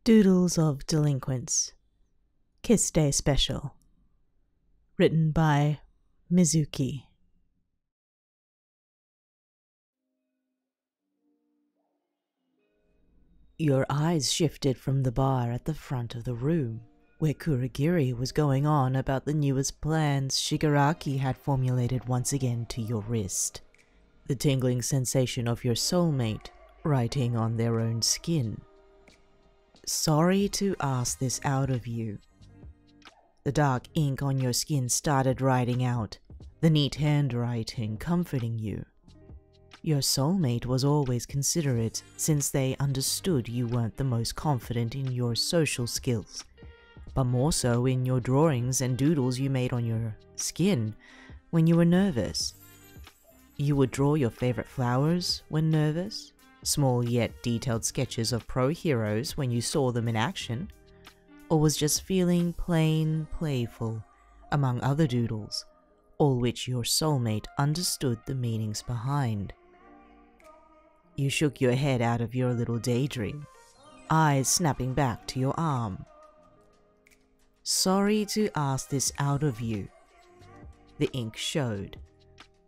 Doodles of Delinquents, Kiss Day Special. Written by Mizuki. Your eyes shifted from the bar at the front of the room, where Kurogiri was going on about the newest plans Shigaraki had formulated once again to your wrist. The tingling sensation of your soulmate writing on their own skin. Sorry to ask this out of you. The dark ink on your skin started writing out, the neat handwriting comforting you. Your soulmate was always considerate since they understood you weren't the most confident in your social skills, but more so in your drawings and doodles you made on your skin when you were nervous. You would draw your favorite flowers when nervous, small yet detailed sketches of pro heroes when you saw them in action, or was just feeling plain playful among other doodles, all which your soulmate understood the meanings behind. You shook your head out of your little daydream, eyes snapping back to your arm. Sorry to ask this out of you. The ink showed.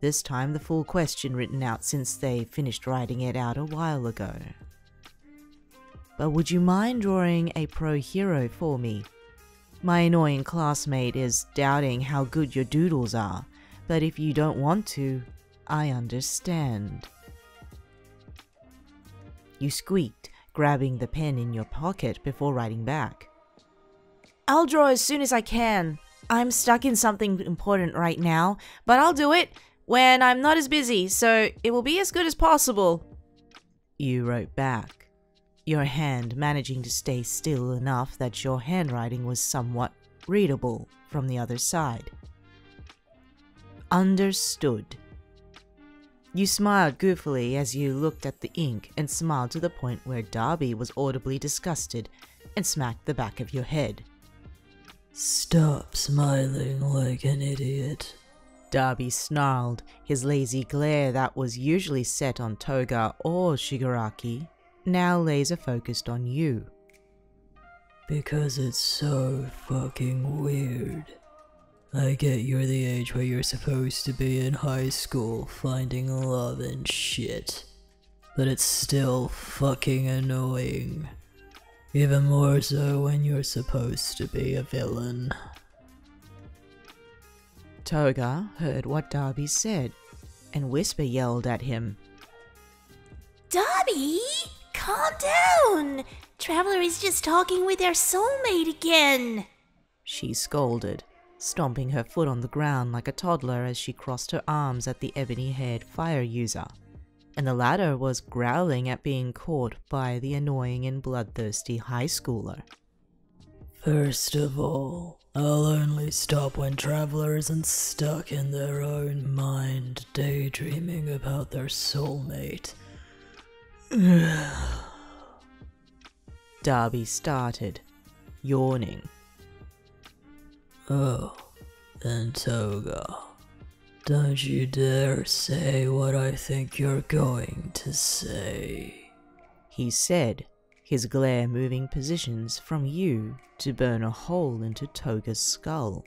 This time the full question written out since they finished writing it out a while ago. But would you mind drawing a pro hero for me? My annoying classmate is doubting how good your doodles are, but if you don't want to, I understand. You squeaked, grabbing the pen in your pocket before writing back. I'll draw as soon as I can. I'm stuck in something important right now, but I'll do it when I'm not as busy, so it will be as good as possible. You wrote back, your hand managing to stay still enough that your handwriting was somewhat readable from the other side. Understood. You smiled goofily as you looked at the ink and smiled to the point where Darby was audibly disgusted and smacked the back of your head. Stop smiling like an idiot. Darby snarled, his lazy glare that was usually set on Toga or Shigaraki, now laser focused on you. Because it's so fucking weird. I get you're the age where you're supposed to be in high school finding love and shit, but it's still fucking annoying. Even more so when you're supposed to be a villain. Toga heard what Darby said, and Whisper yelled at him. Darby, calm down! Traveler is just talking with their soulmate again. She scolded, stomping her foot on the ground like a toddler as she crossed her arms at the ebony-haired fire user, and the latter was growling at being caught by the annoying and bloodthirsty high schooler. First of all, I'll only stop when Traveler isn't stuck in their own mind daydreaming about their soulmate. Darby started, yawning. Oh, and Toga, don't you dare say what I think you're going to say, he said, his glare moving positions from you to burn a hole into Toga's skull.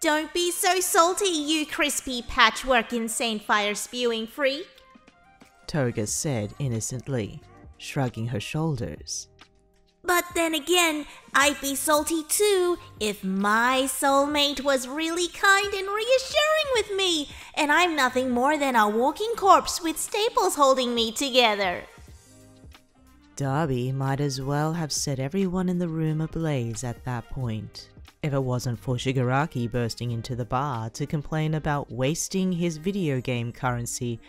Don't be so salty, you crispy patchwork insane fire spewing freak, Toga said innocently, shrugging her shoulders. But then again, I'd be salty too if my soulmate was really kind and reassuring with me, and I'm nothing more than a walking corpse with staples holding me together. Darby might as well have set everyone in the room ablaze at that point, if it wasn't for Shigaraki bursting into the bar to complain about wasting his video game currency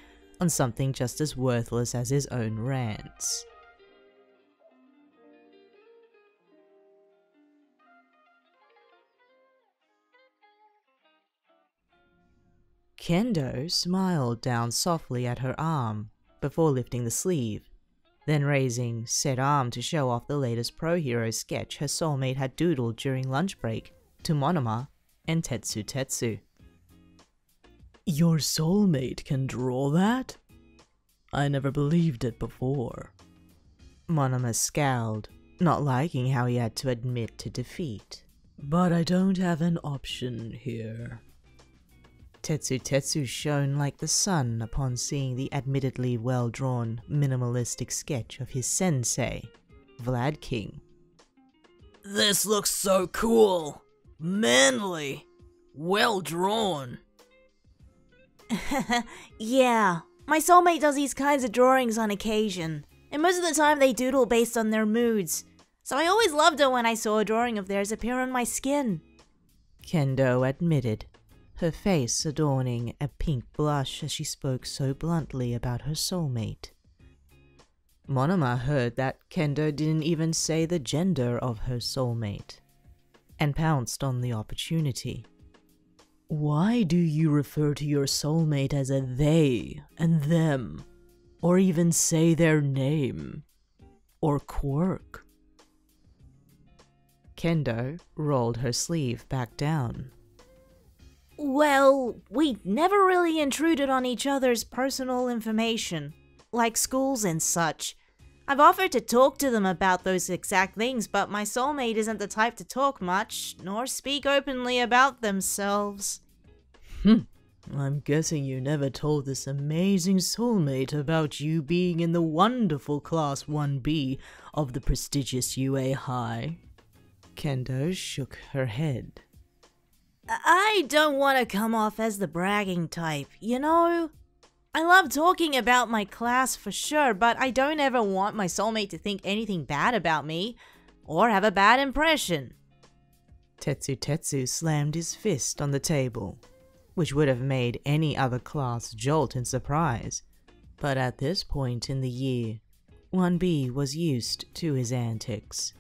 on something just as worthless as his own rants. Kendou smiled down softly at her arm before lifting the sleeve, then raising said arm to show off the latest pro hero sketch her soulmate had doodled during lunch break to Monoma and Tetsu. Your soulmate can draw that? I never believed it before. Monoma scowled, not liking how he had to admit to defeat. But I don't have an option here. Tetsu shone like the sun upon seeing the admittedly well-drawn, minimalistic sketch of his sensei, Vlad King. This looks so cool, manly, well drawn. Yeah, my soulmate does these kinds of drawings on occasion, and most of the time they doodle based on their moods, so I always loved it when I saw a drawing of theirs appear on my skin. Kendou admitted, her face adorning a pink blush as she spoke so bluntly about her soulmate. Monoma heard that Kendou didn't even say the gender of her soulmate, and pounced on the opportunity. Why do you refer to your soulmate as a they and them, or even say their name, or quirk? Kendou rolled her sleeve back down. Well, we never really intruded on each other's personal information, like schools and such. I've offered to talk to them about those exact things, but my soulmate isn't the type to talk much, nor speak openly about themselves. I'm guessing you never told this amazing soulmate about you being in the wonderful Class 1B of the prestigious UA High. Kendou shook her head. I don't want to come off as the bragging type, you know? I love talking about my class for sure, but I don't ever want my soulmate to think anything bad about me, or have a bad impression. Tetsu slammed his fist on the table, which would have made any other class jolt in surprise, but at this point in the year, 1B was used to his antics.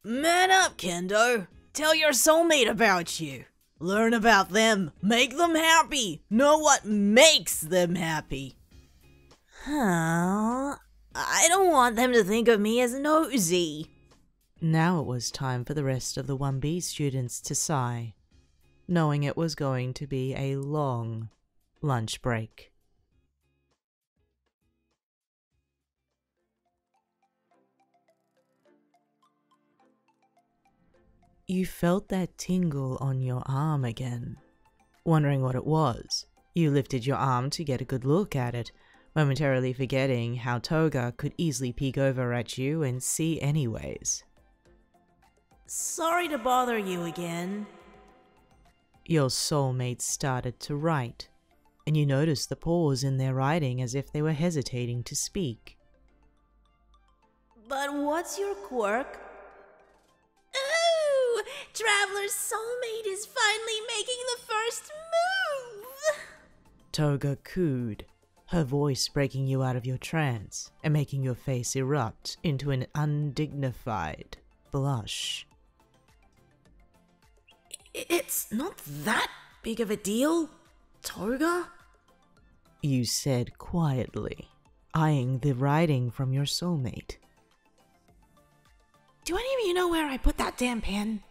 Man up, Kendou! Tell your soulmate about you! Learn about them, make them happy, know what makes them happy! Huh? I don't want them to think of me as nosy. Now it was time for the rest of the 1B students to sigh, knowing it was going to be a long lunch break. You felt that tingle on your arm again. Wondering what it was, you lifted your arm to get a good look at it, momentarily forgetting how Toga could easily peek over at you and see anyways. Sorry to bother you again. Your soulmate started to write, and you noticed the pause in their writing as if they were hesitating to speak. But what's your quirk? Ooh! Traveler's soulmate is finally making the first move! Toga cooed, her voice breaking you out of your trance and making your face erupt into an undignified blush. It's not that big of a deal, Toga? You said quietly, eyeing the writing from your soulmate. Do any of you know where I put that damn pen?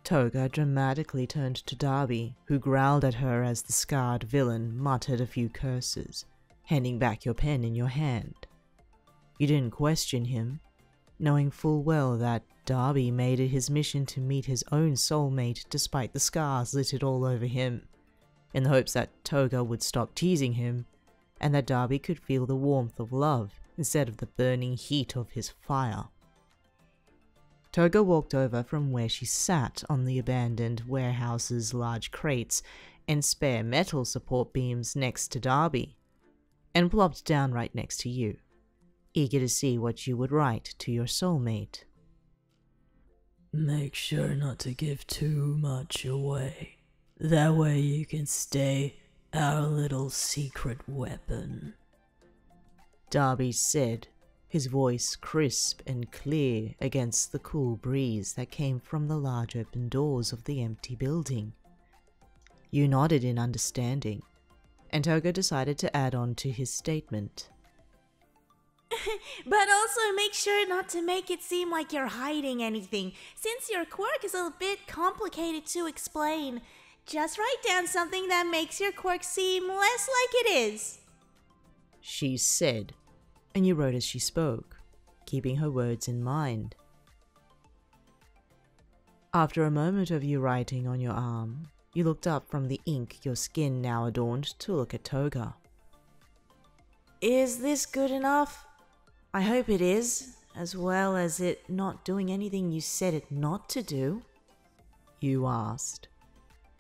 Toga dramatically turned to Darby, who growled at her as the scarred villain muttered a few curses, handing back your pen in your hand. You didn't question him, knowing full well that Darby made it his mission to meet his own soulmate despite the scars littered all over him, in the hopes that Toga would stop teasing him, and that Darby could feel the warmth of love instead of the burning heat of his fire. Toga walked over from where she sat on the abandoned warehouse's large crates and spare metal support beams next to Darby, and plopped down right next to you, eager to see what you would write to your soulmate. Make sure not to give too much away. That way you can stay our little secret weapon. Darby said, his voice crisp and clear against the cool breeze that came from the large open doors of the empty building. You nodded in understanding, and Toga decided to add on to his statement. But also make sure not to make it seem like you're hiding anything, since your quirk is a bit complicated to explain. Just write down something that makes your quirk seem less like it is. She said, and you wrote as she spoke, keeping her words in mind. After a moment of you writing on your arm, you looked up from the ink your skin now adorned to look at Toga. Is this good enough? I hope it is, as well as it not doing anything you said it not to do, you asked.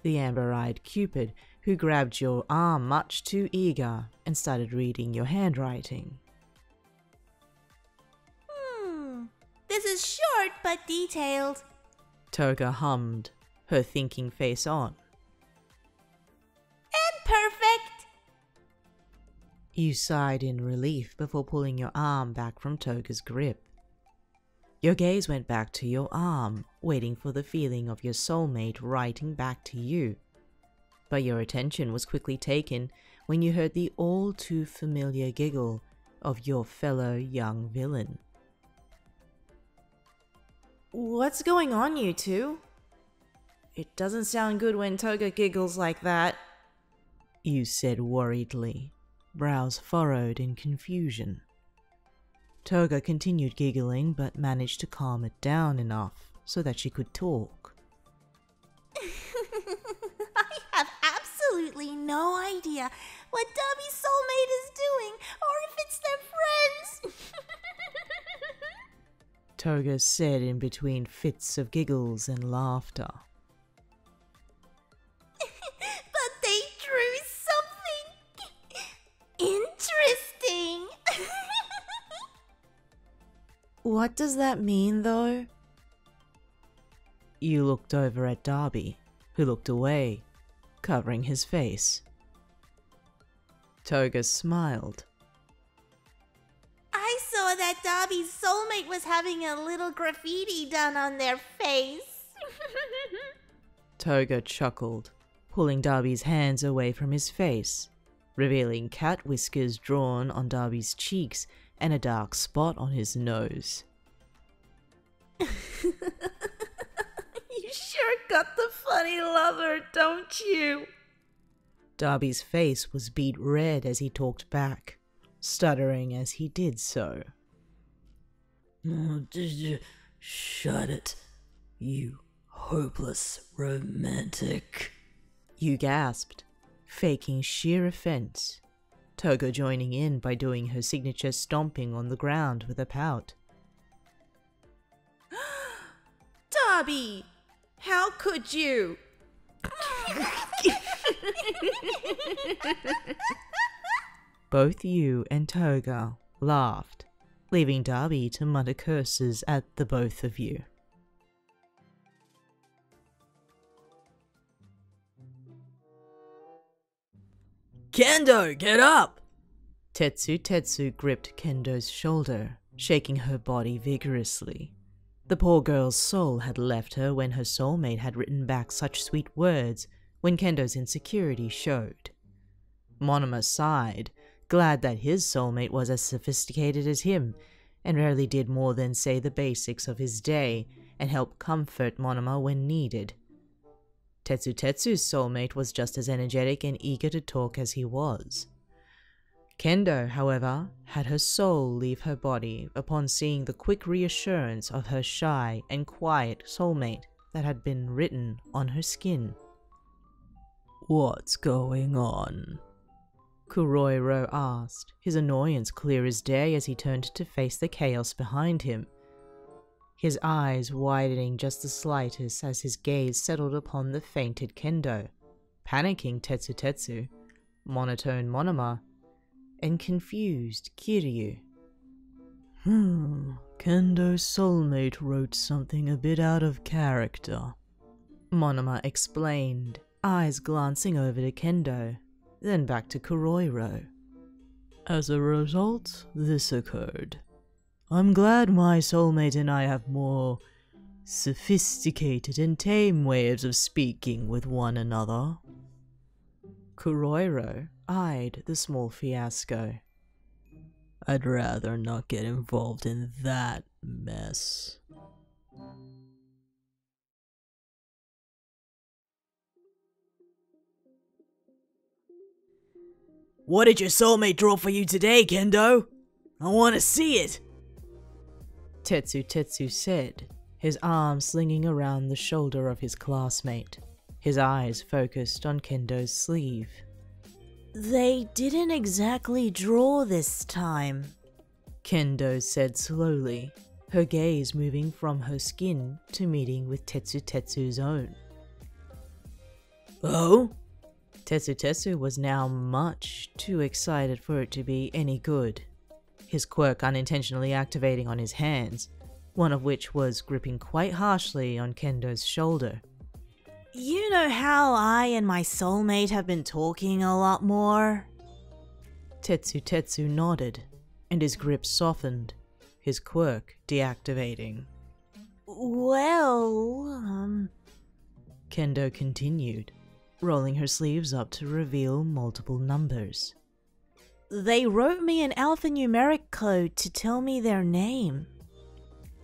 The amber-eyed Cupid, who grabbed your arm much too eager and started reading your handwriting. This is short but detailed. Toga hummed, her thinking face on. And perfect. You sighed in relief before pulling your arm back from Toga's grip. Your gaze went back to your arm, waiting for the feeling of your soulmate writing back to you. But your attention was quickly taken when you heard the all-too-familiar giggle of your fellow young villain. What's going on, you two? It doesn't sound good when Toga giggles like that, you said worriedly, brows furrowed in confusion. Toga continued giggling but managed to calm it down enough so that she could talk. I have absolutely no idea what Dobby's soulmate is doing or if it's their friends. Toga said in between fits of giggles and laughter. But they drew something interesting. What does that mean, though? You looked over at Darby, who looked away, covering his face. Toga smiled. I saw that Dobby's soulmate was having a little graffiti done on their face. Toga chuckled, pulling Darby's hands away from his face, revealing cat whiskers drawn on Darby's cheeks and a dark spot on his nose. You sure got the funny lover, don't you? Darby's face was beet red as he talked back, stuttering as he did so. Oh, shut it, you hopeless romantic. You gasped, faking sheer offense, Toga joining in by doing her signature stomping on the ground with a pout. Dobby, how could you? Both you and Toga laughed, leaving Darby to mutter curses at the both of you. Kendou, get up! Tetsu gripped Kendou's shoulder, shaking her body vigorously. The poor girl's soul had left her when her soulmate had written back such sweet words when Kendou's insecurity showed. Monoma sighed, glad that his soulmate was as sophisticated as him, and rarely did more than say the basics of his day and help comfort Monoma when needed. Tetsu's soulmate was just as energetic and eager to talk as he was. Kendou, however, had her soul leave her body upon seeing the quick reassurance of her shy and quiet soulmate that had been written on her skin. What's going on? Kuroiro asked, his annoyance clear as day as he turned to face the chaos behind him, his eyes widening just the slightest as his gaze settled upon the fainted Kendou, panicking Tetsu, monotone Monoma, and confused Kiryu. Kendou's soulmate wrote something a bit out of character, Monoma explained, eyes glancing over to Kendou, then back to Kuroiro. As a result, this occurred. I'm glad my soulmate and I have more sophisticated and tame ways of speaking with one another. Kuroiro eyed the small fiasco. I'd rather not get involved in that mess. What did your soulmate draw for you today, Kendou? I want to see it. Tetsu said, his arm slinging around the shoulder of his classmate, his eyes focused on Kendou's sleeve. They didn't exactly draw this time, Kendou said slowly, her gaze moving from her skin to meeting with Tetsu's own. Oh? Tetsu was now much too excited for it to be any good, his quirk unintentionally activating on his hands, one of which was gripping quite harshly on Kendou's shoulder. You know how I and my soulmate have been talking a lot more? Tetsu nodded, and his grip softened, his quirk deactivating. Well, Kendou continued, rolling her sleeves up to reveal multiple numbers. They wrote me an alphanumeric code to tell me their name.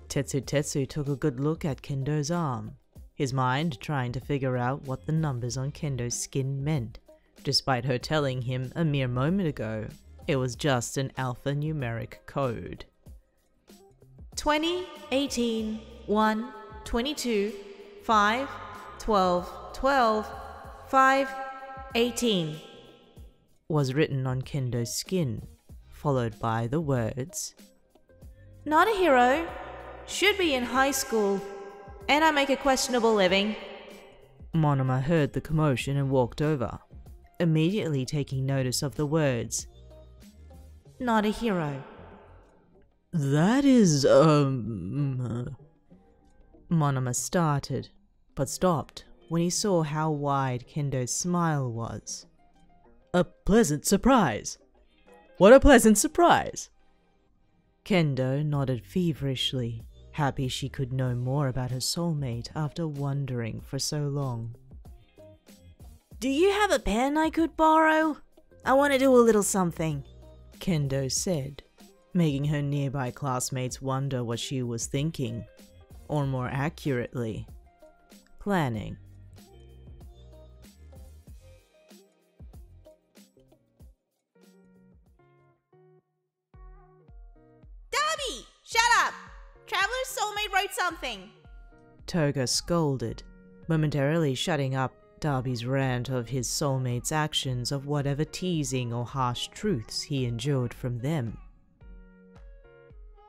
Tetsu took a good look at Kendou's arm, his mind trying to figure out what the numbers on Kendou's skin meant, despite her telling him a mere moment ago it was just an alphanumeric code. 20, 18, 1, 22, 5, 12, 12, 5, 18 was written on Kendou's skin, followed by the words, "Not a hero, should be in high school, and I make a questionable living." Monoma heard the commotion and walked over, immediately taking notice of the words, "Not a hero." "That is, Monoma started, but stopped when he saw how wide Kendou's smile was. "A pleasant surprise! What a pleasant surprise!" Kendou nodded feverishly, happy she could know more about her soulmate after wondering for so long. "Do you have a pen I could borrow? I want to do a little something," Kendou said, making her nearby classmates wonder what she was thinking, or more accurately, planning. "Dabby, shut up! Traveler's soulmate wrote something." Toga scolded, momentarily shutting up Darby's rant of his soulmate's actions of whatever teasing or harsh truths he endured from them.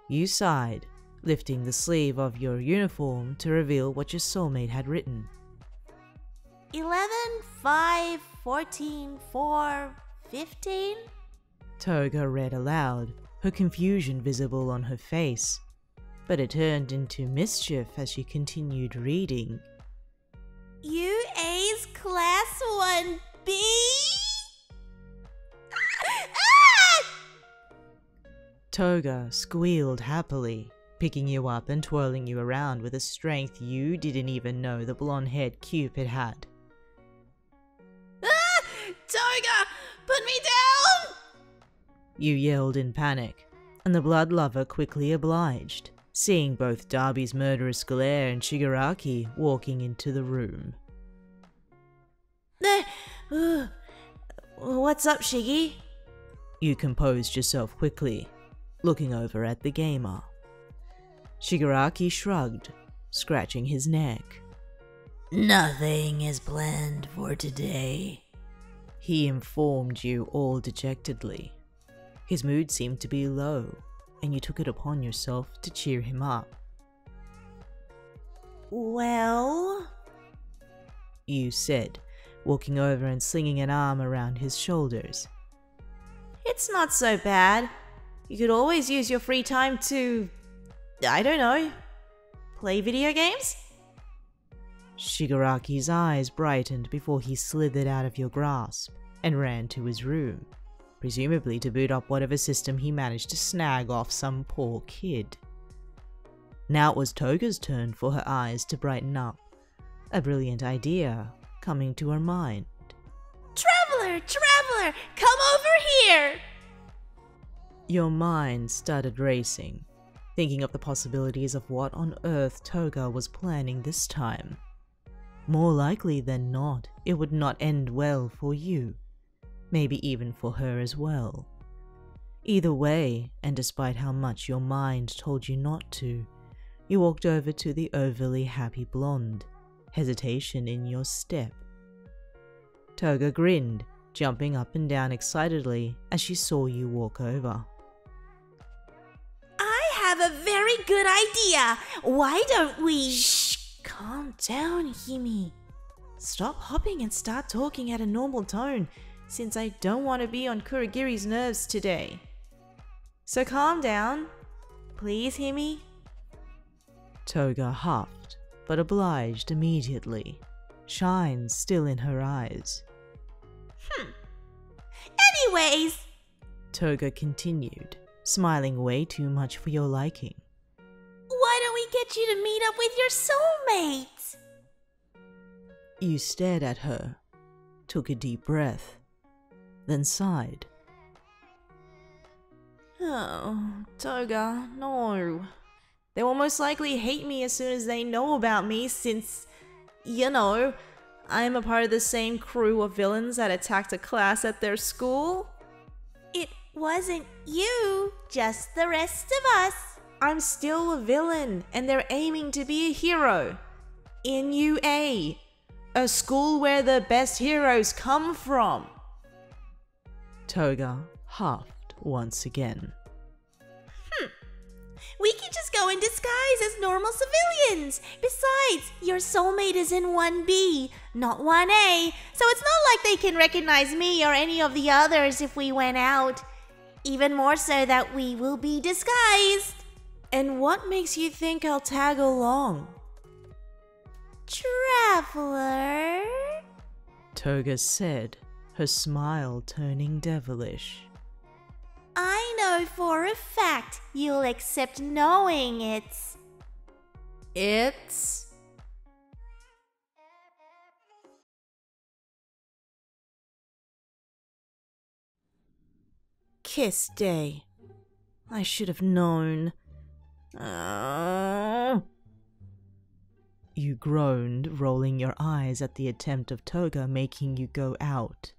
You sighed, lifting the sleeve of your uniform to reveal what your soulmate had written. 11, 5, 14, 4, 15? Toga read aloud, her confusion visible on her face, but it turned into mischief as she continued reading. UA's Class 1B? Toga squealed happily, picking you up and twirling you around with a strength you didn't even know the blonde-haired Cupid had. Toga, put me down! You yelled in panic, and the blood lover quickly obliged, seeing both Darby's murderous glare and Shigaraki walking into the room. What's up, Shiggy? You composed yourself quickly, looking over at the gamer. Shigaraki shrugged, scratching his neck. Nothing is planned for today, he informed you all dejectedly. His mood seemed to be low, and you took it upon yourself to cheer him up. Well, you said, walking over and slinging an arm around his shoulders. It's not so bad. You could always use your free time to, I don't know, play video games? Shigaraki's eyes brightened before he slithered out of your grasp and ran to his room, presumably to boot up whatever system he managed to snag off some poor kid. Now it was Toga's turn for her eyes to brighten up, a brilliant idea coming to her mind. Traveler, come over here! Your mind started racing, thinking of the possibilities of what on earth Toga was planning this time. More likely than not, it would not end well for you, maybe even for her as well. Either way, and despite how much your mind told you not to, you walked over to the overly happy blonde, hesitation in your step. Toga grinned, jumping up and down excitedly as she saw you walk over. I have a very good idea. Why don't we... Shh! Calm down, Himi. Stop hopping and start talking at a normal tone, since I don't want to be on Kurogiri's nerves today. So calm down. Please, Himi? Toga huffed, but obliged immediately, shine still in her eyes. Anyways, Toga continued, smiling way too much for your liking. why don't we get you to meet up with your soulmate? You stared at her, took a deep breath, then sighed. Oh, Toga, no. They will most likely hate me as soon as they know about me since, you know, I am a part of the same crew of villains that attacked a class at their school. It wasn't you, just the rest of us. I'm still a villain, and they're aiming to be a hero. In UA, a school where the best heroes come from. Toga huffed once again. We can just go in disguise as normal civilians. Besides, your soulmate is in 1B, not 1A, so it's not like they can recognize me or any of the others if we went out. Even more so that we will be disguised. And what makes you think I'll tag along? Traveler? Toga said, her smile turning devilish. I know for a fact you'll accept knowing it's... Kiss Day. I should have known. You groaned, rolling your eyes at the attempt of Toga making you go out.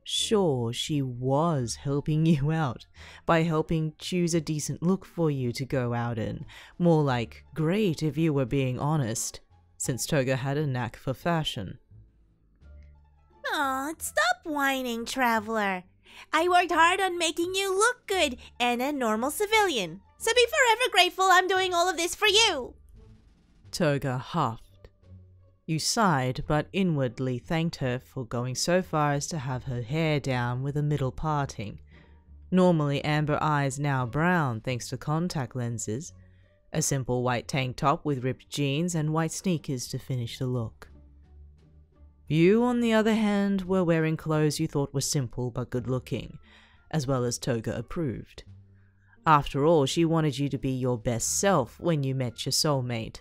Sure, she was helping you out by helping choose a decent look for you to go out in. More like great if you were being honest, since Toga had a knack for fashion. Aw, stop whining, Traveler. I worked hard on making you look good and a normal civilian. So be forever grateful I'm doing all of this for you. Toga huffed. You sighed, but inwardly thanked her for going so far as to have her hair down with a middle parting. Normally amber eyes, now brown thanks to contact lenses. A simple white tank top with ripped jeans and white sneakers to finish the look. You, on the other hand, were wearing clothes you thought were simple but good looking, as well as Toga approved. After all, she wanted you to be your best self when you met your soulmate.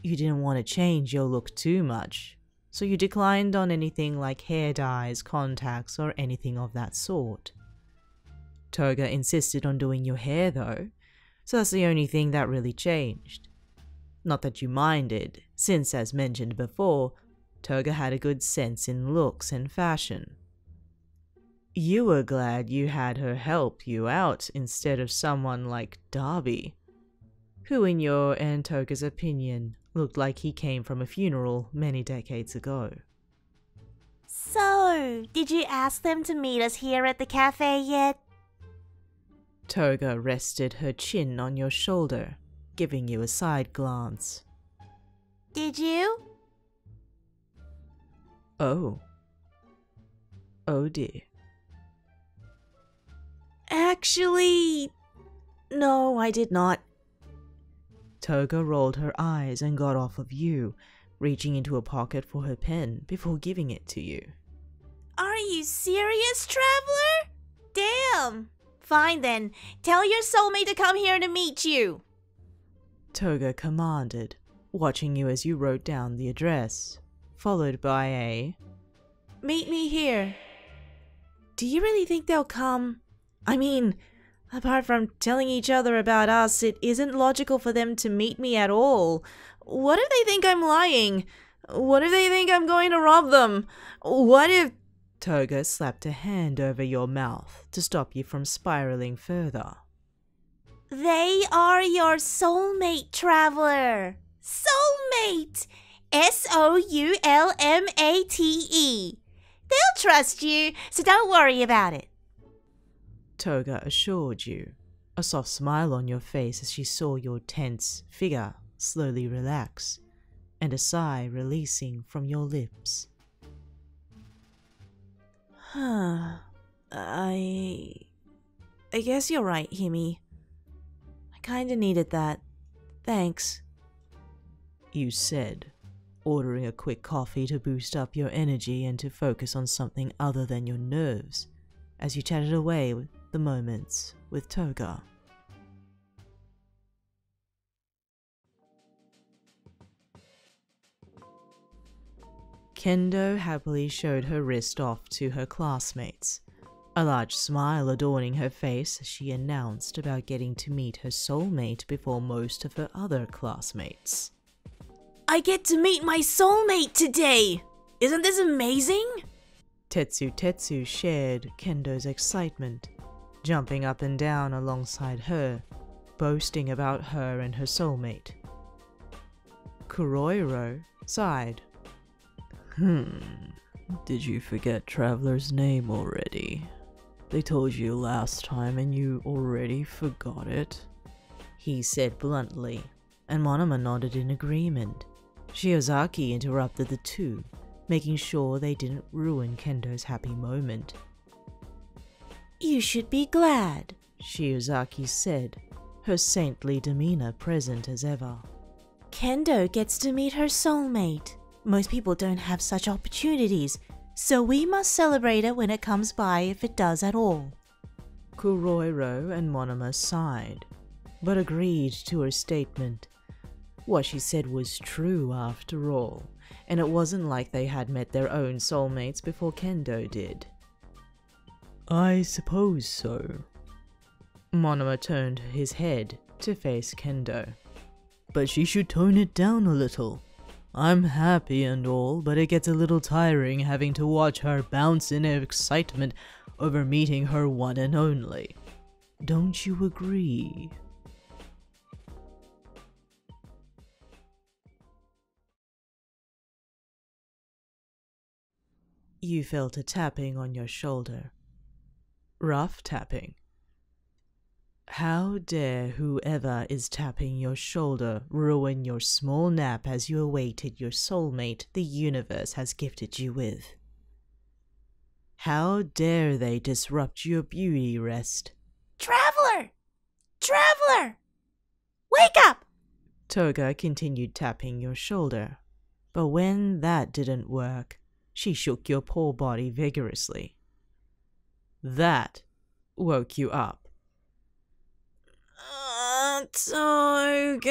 You didn't want to change your look too much, so you declined on anything like hair dyes, contacts, or anything of that sort. Toga insisted on doing your hair though, so that's the only thing that really changed. Not that you minded, since as mentioned before, Toga had a good sense in looks and fashion. You were glad you had her help you out instead of someone like Darby, who in your and Toga's opinion looked like he came from a funeral many decades ago. So, did you ask them to meet us here at the cafe yet? Toga rested her chin on your shoulder, giving you a side glance. Did you? Oh. Oh dear. Actually, no, I did not. Toga rolled her eyes and got off of you, reaching into a pocket for her pen before giving it to you. Are you serious, Traveler? Damn! Fine then, tell your soulmate to come here to meet you. Toga commanded, watching you as you wrote down the address, followed by a, "Meet me here." Do you really think they'll come? I mean, apart from telling each other about us, it isn't logical for them to meet me at all. What if they think I'm lying? What if they think I'm going to rob them? What if... Toga slapped a hand over your mouth to stop you from spiraling further. They are your soulmate, traveler. Soulmate! SOULMATE. They'll trust you, so don't worry about it. Toga assured you, a soft smile on your face as she saw your tense figure slowly relax, and a sigh releasing from your lips. I guess you're right, Himi. I kinda needed that. Thanks. You said, ordering a quick coffee to boost up your energy and to focus on something other than your nerves, as you chatted away with the moments with Toga. Kendou happily showed her wrist off to her classmates, a large smile adorning her face as she announced about getting to meet her soulmate before most of her other classmates. I get to meet my soulmate today! Isn't this amazing? Tetsu shared Kendou's excitement, jumping up and down alongside her, boasting about her and her soulmate. Kuroiro sighed. Did you forget Traveler's name already? They told you last time and you already forgot it? He said bluntly, and Monoma nodded in agreement. Shiozaki interrupted the two, making sure they didn't ruin Kendou's happy moment. You should be glad, Shiozaki said, her saintly demeanor present as ever. Kendou gets to meet her soulmate. Most people don't have such opportunities, so we must celebrate it when it comes by if it does at all. Kuroiro and Monoma sighed, but agreed to her statement. What she said was true after all, and it wasn't like they had met their own soulmates before Kendou did. I suppose so. Monoma turned his head to face Kendou. But she should tone it down a little. I'm happy and all, but it gets a little tiring having to watch her bounce in excitement over meeting her one and only. Don't you agree? You felt a tapping on your shoulder. Rough tapping. How dare whoever is tapping your shoulder ruin your small nap as you awaited your soulmate the universe has gifted you with? How dare they disrupt your beauty rest? Traveler! Traveler! Wake up! Toga continued tapping your shoulder, but when that didn't work, she shook your poor body vigorously. That woke you up. Toga!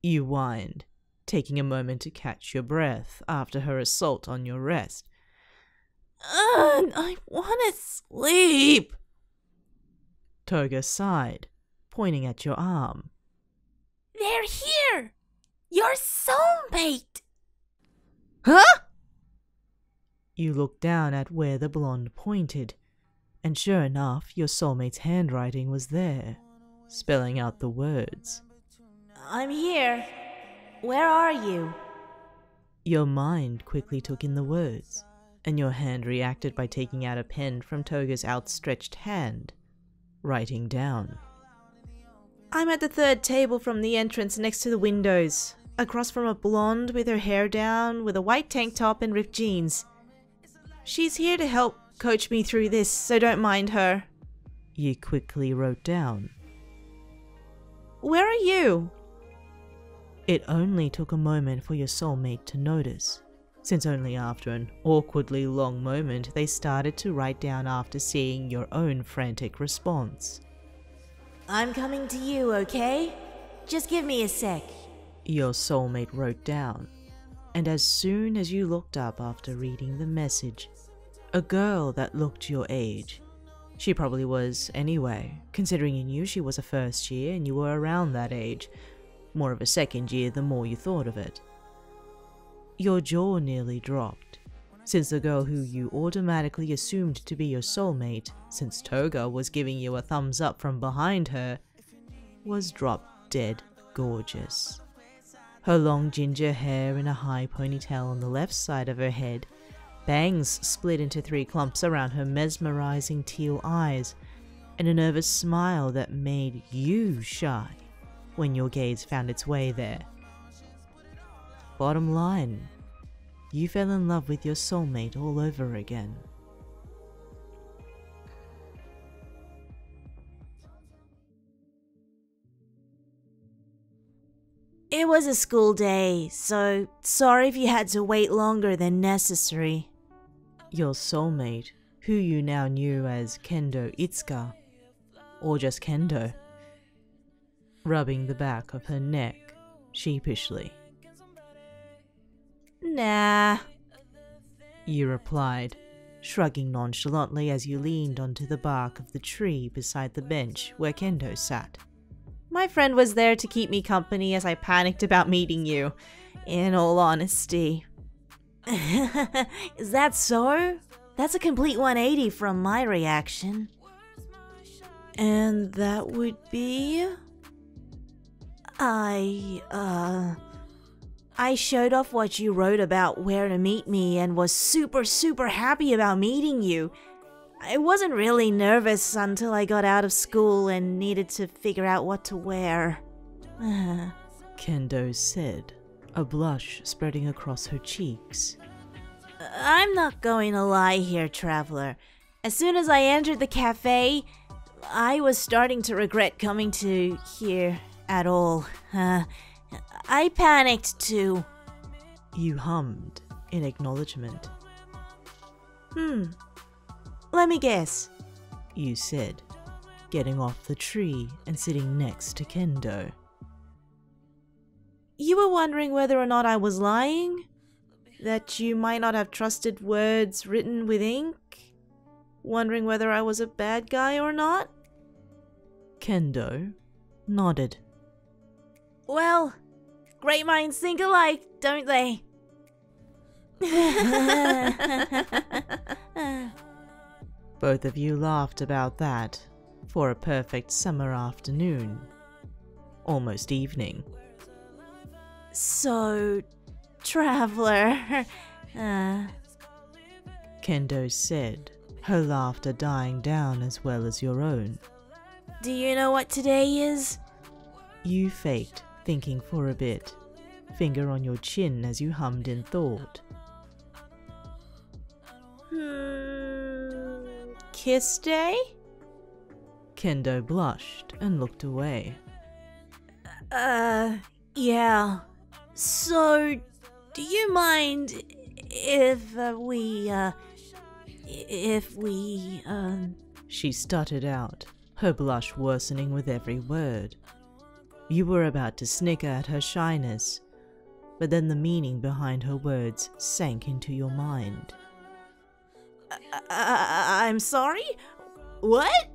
You whined, taking a moment to catch your breath after her assault on your rest. I want to sleep. Toga sighed, pointing at your arm. They're here! Your soulmate! Huh? You looked down at where the blonde pointed, and sure enough, your soulmate's handwriting was there, spelling out the words. I'm here. Where are you? Your mind quickly took in the words, and your hand reacted by taking out a pen from Toga's outstretched hand, writing down. I'm at the third table from the entrance next to the windows, across from a blonde with her hair down, with a white tank top and ripped jeans. She's here to help coach me through this, so don't mind her. You quickly wrote down. Where are you? It only took a moment for your soulmate to notice, since only after an awkwardly long moment they started to write down after seeing your own frantic response. I'm coming to you, okay? Just give me a sec. Your soulmate wrote down, and as soon as you looked up after reading the message, a girl that looked your age. She probably was anyway, considering you knew she was a first year and you were around that age, more of a second year the more you thought of it. Your jaw nearly dropped, since the girl who you automatically assumed to be your soulmate, since Toga was giving you a thumbs up from behind her, was drop dead gorgeous. Her long ginger hair in a high ponytail on the left side of her head, bangs split into 3 clumps around her mesmerizing teal eyes, and a nervous smile that made you shy when your gaze found its way there. Bottom line, you fell in love with your soulmate all over again. It was a school day, so sorry if you had to wait longer than necessary. Your soulmate, who you now knew as Kendou Itsuka, or just Kendou, rubbing the back of her neck sheepishly. Nah, You replied, shrugging nonchalantly as you leaned onto the bark of the tree beside the bench where Kendou sat. my friend was there to keep me company as I panicked about meeting you, in all honesty. Is that so? That's a complete 180 from my reaction. And that would be... I showed off what you wrote about where to meet me and was super happy about meeting you. I wasn't really nervous until I got out of school and needed to figure out what to wear. Kendou said, a blush spreading across her cheeks. I'm not going to lie here, Traveler. As soon as I entered the cafe, I was starting to regret coming to here at all. I panicked too. You hummed in acknowledgement. Let me guess. You said, getting off the tree and sitting next to Kendou. You were wondering whether or not I was lying? That you might not have trusted words written with ink? Wondering whether I was a bad guy or not? Kendou nodded. Well, great minds think alike, don't they? Both of you laughed about that for a perfect summer afternoon, almost evening. So, Traveler, Kendou said, her laughter dying down as well as your own. do you know what today is? You faked, thinking for a bit, finger on your chin as you hummed in thought. Kiss Day? Kendou blushed and looked away. Yeah. So, do you mind if we She stuttered out, her blush worsening with every word. You were about to snicker at her shyness, but then the meaning behind her words sank into your mind. I'm sorry? What?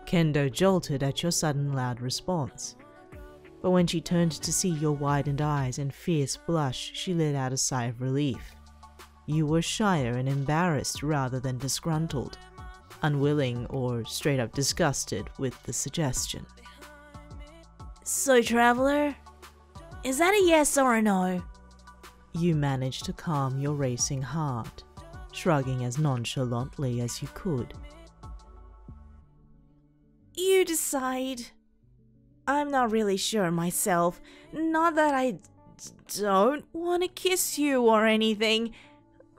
Kendou jolted at your sudden loud response, but when she turned to see your widened eyes and fierce blush, she let out a sigh of relief. You were shyer and embarrassed rather than disgruntled, unwilling or straight up disgusted with the suggestion. So, Traveler, is that a yes or a no? You managed to calm your racing heart, shrugging as nonchalantly as you could. You decide. I'm not really sure myself. Not that I don't want to kiss you or anything.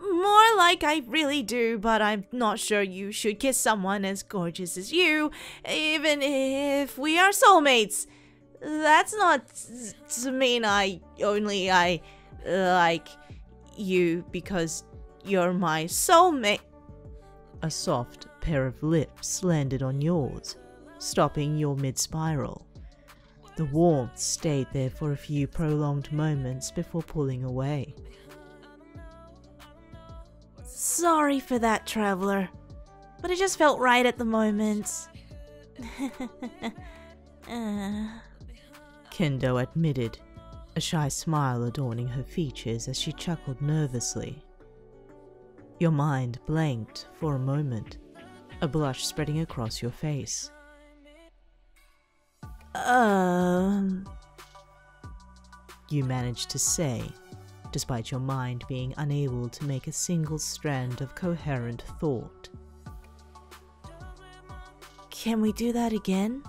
More like I really do, but I'm not sure you should kiss someone as gorgeous as you, even if we are soulmates. That's not to mean I like you because you're my soulmate. A soft pair of lips landed on yours, stopping your mid-spiral. The warmth stayed there for a few prolonged moments before pulling away. Sorry for that, Traveler, but it just felt right at the moment. Kendou admitted, a shy smile adorning her features as she chuckled nervously. Your mind blanked for a moment, a blush spreading across your face. You managed to say, despite your mind being unable to make a single strand of coherent thought. Can we do that again?